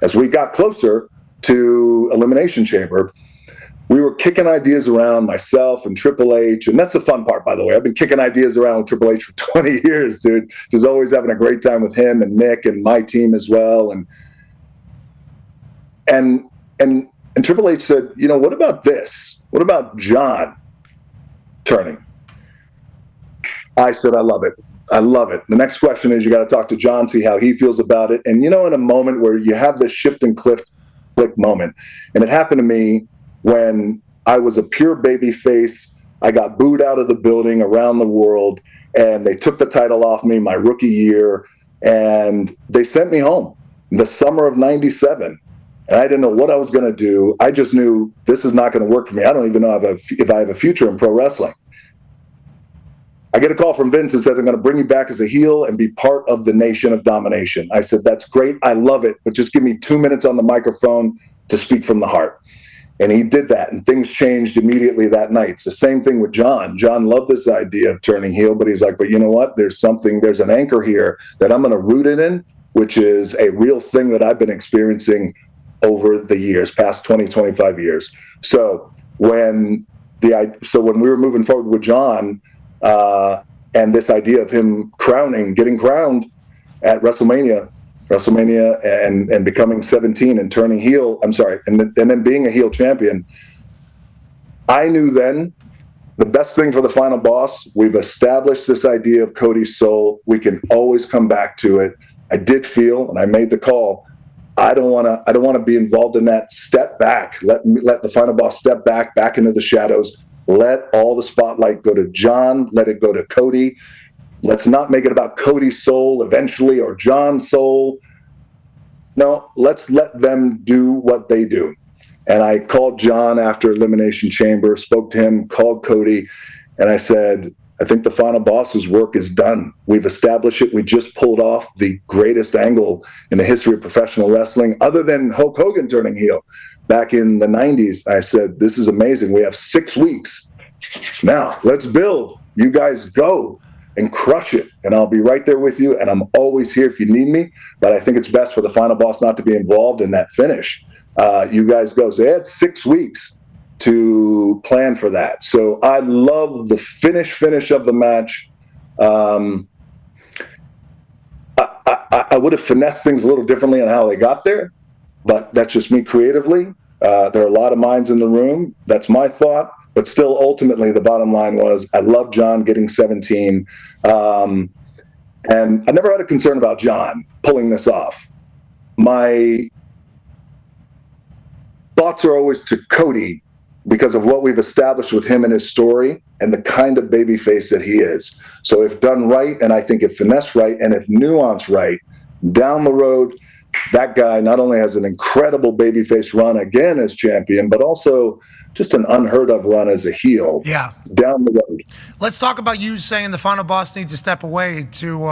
as we got closer to Elimination Chamber, we were kicking ideas around, myself and Triple H, and that's the fun part, by the way. I've been kicking ideas around with Triple H for 20 years, dude. Just always having a great time with him and Nick and my team as well. And Triple H said, you know, what about this? What about John turning? I said, I love it. I love it. The next question is you got to talk to John, see how he feels about it. And, you know, in a moment where you have this shift and click moment, and it happened to me when I was a pure baby face. I got booed out of the building around the world, and they took the title off me my rookie year, and they sent me home the summer of '97. And I didn't know what I was going to do. I just knew this is not going to work for me. I don't even know if I have a future in pro wrestling. I get a call from Vince and says, I'm going to bring you back as a heel and be part of the Nation of Domination. I said, that's great. I love it. But just give me 2 minutes on the microphone to speak from the heart. And he did that, and things changed immediately that night. It's the same thing with John. John loved this idea of turning heel, but he's like, but you know what? There's an anchor here that I'm going to root it in, which is a real thing that I've been experiencing over the years, past 20, 25 years. So when we were moving forward with John, and this idea of him getting crowned at WrestleMania and becoming 17 and turning heel, and then being a heel champion, I knew then the best thing for the final boss, we've established this idea of Cody's soul. We can always come back to it. I did feel, and I made the call, I don't want to be involved in that. Step back. Let the final boss step back into the shadows. Let all the spotlight go to John. Let it go to Cody. Let's not make it about Cody's soul eventually or John's soul. No, let's let them do what they do. And I called John after Elimination Chamber, spoke to him, called Cody, and I said, I think the final boss's work is done. We've established it. We just pulled off the greatest angle in the history of professional wrestling, other than Hulk Hogan turning heel back in the 90s. I said, this is amazing. We have 6 weeks. Now, let's build. You guys go and crush it, and I'll be right there with you, and I'm always here if you need me, but I think it's best for the final boss not to be involved in that finish. You guys go. So they had 6 weeks to plan for that. So I love the finish of the match. I would have finessed things a little differently on how they got there, but that's just me creatively. There are a lot of minds in the room. That's my thought. But still, ultimately, the bottom line was I love John getting 17. And I never had a concern about John pulling this off. My thoughts are always to Cody because of what we've established with him and his story and the kind of babyface that he is. So if done right, and I think if finessed right, and if nuanced right, down the road, that guy not only has an incredible babyface run again as champion, but also just an unheard of run as a heel. Yeah. Down the road. Let's talk about you saying the final boss needs to step away to,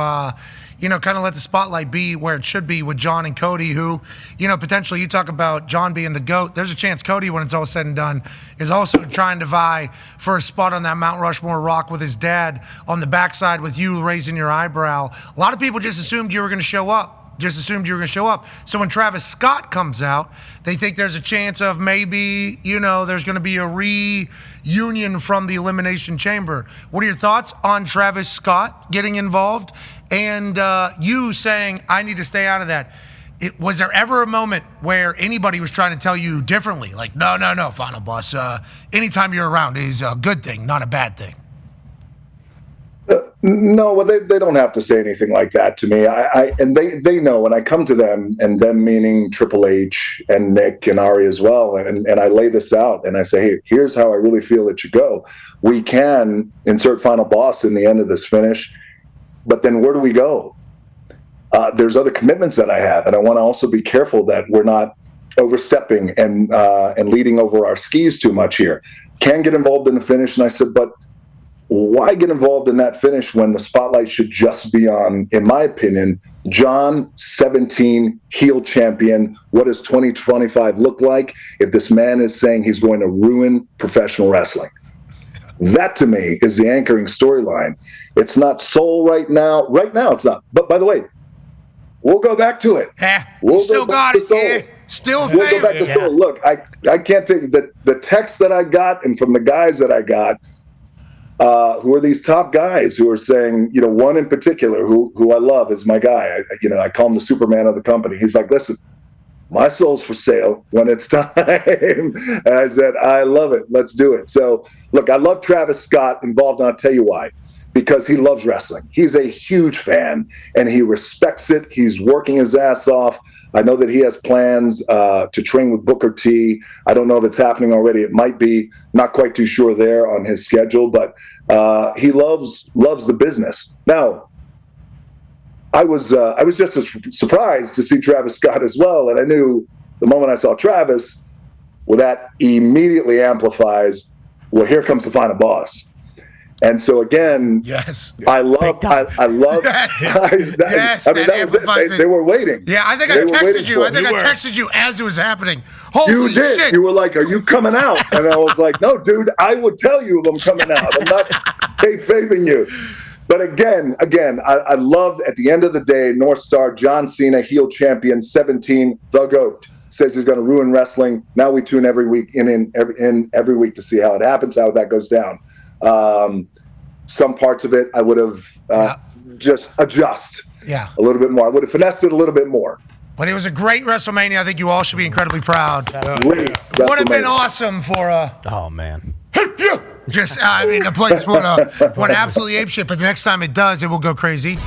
kind of let the spotlight be where it should be with John and Cody, who, potentially you talk about John being the GOAT. There's a chance Cody, when it's all said and done, is also trying to vie for a spot on that Mount Rushmore rock with his dad on the backside with you raising your eyebrow. A lot of people just assumed you were going to show up. So when Travis Scott comes out, they think there's a chance of maybe, there's going to be a reunion from the Elimination Chamber. What are your thoughts on Travis Scott getting involved and you saying, I need to stay out of that? Was there ever a moment where anybody was trying to tell you differently? Like, no, final boss, anytime you're around is a good thing, not a bad thing. No, well, they don't have to say anything like that to me. And they know when I come to them, and them meaning Triple H and Nick and Ari as well, and I lay this out and I say, hey, here's how I really feel it should go. We can insert final boss in the end of this finish, but then where do we go? There's other commitments that I have, and I want to also be careful that we're not overstepping and leading over our skis too much here. Can get involved in the finish, and I said, but why get involved in that finish when the spotlight should just be on, in my opinion, John, 17, heel champion? What does 2025 look like if this man is saying he's going to ruin professional wrestling? That, to me, is the anchoring storyline. It's not soul right now. Right now, it's not. But by the way, We'll go back to it. Yeah, We'll you still go back got to it. Yeah, Soul. still a We'll go back favorite. to Soul. Look, I can't take the text that I got and from the guys that I got, who are these top guys who are saying, one in particular who I love is my guy. I call him the Superman of the company. He's like, listen, my soul's for sale when it's time. And I said, I love it. Let's do it. So, look, I love Travis Scott involved, and I'll tell you why. Because he loves wrestling. He's a huge fan, and he respects it. He's working his ass off. I know that he has plans to train with Booker T. I don't know if it's happening already. It might be. Not quite too sure there on his schedule, but he loves the business. Now, I was just as surprised to see Travis Scott as well, and I knew the moment I saw Travis, well, that immediately amplifies, well, here comes the final boss. And so again, yes, I love. yes, I mean, that was it. They were waiting. Yeah, I think I texted you. I texted you as it was happening. Holy you did. shit! You were like, "Are you coming out?" And I was like, "No, dude. I would tell you if I'm coming out. I'm not kayfabing you." But again, I loved at the end of the day, North Star, John Cena, heel champion, 17, the GOAT, says he's going to ruin wrestling. Now we tune every week in every week to see how it happens, how that goes down. Some parts of it I would have just adjust a little bit more. I would have finessed it a little bit more. But it was a great WrestleMania. I think you all should be incredibly proud. Great. Would have been awesome for oh man. Just, the place went absolutely apeshit, but the next time it does, it will go crazy.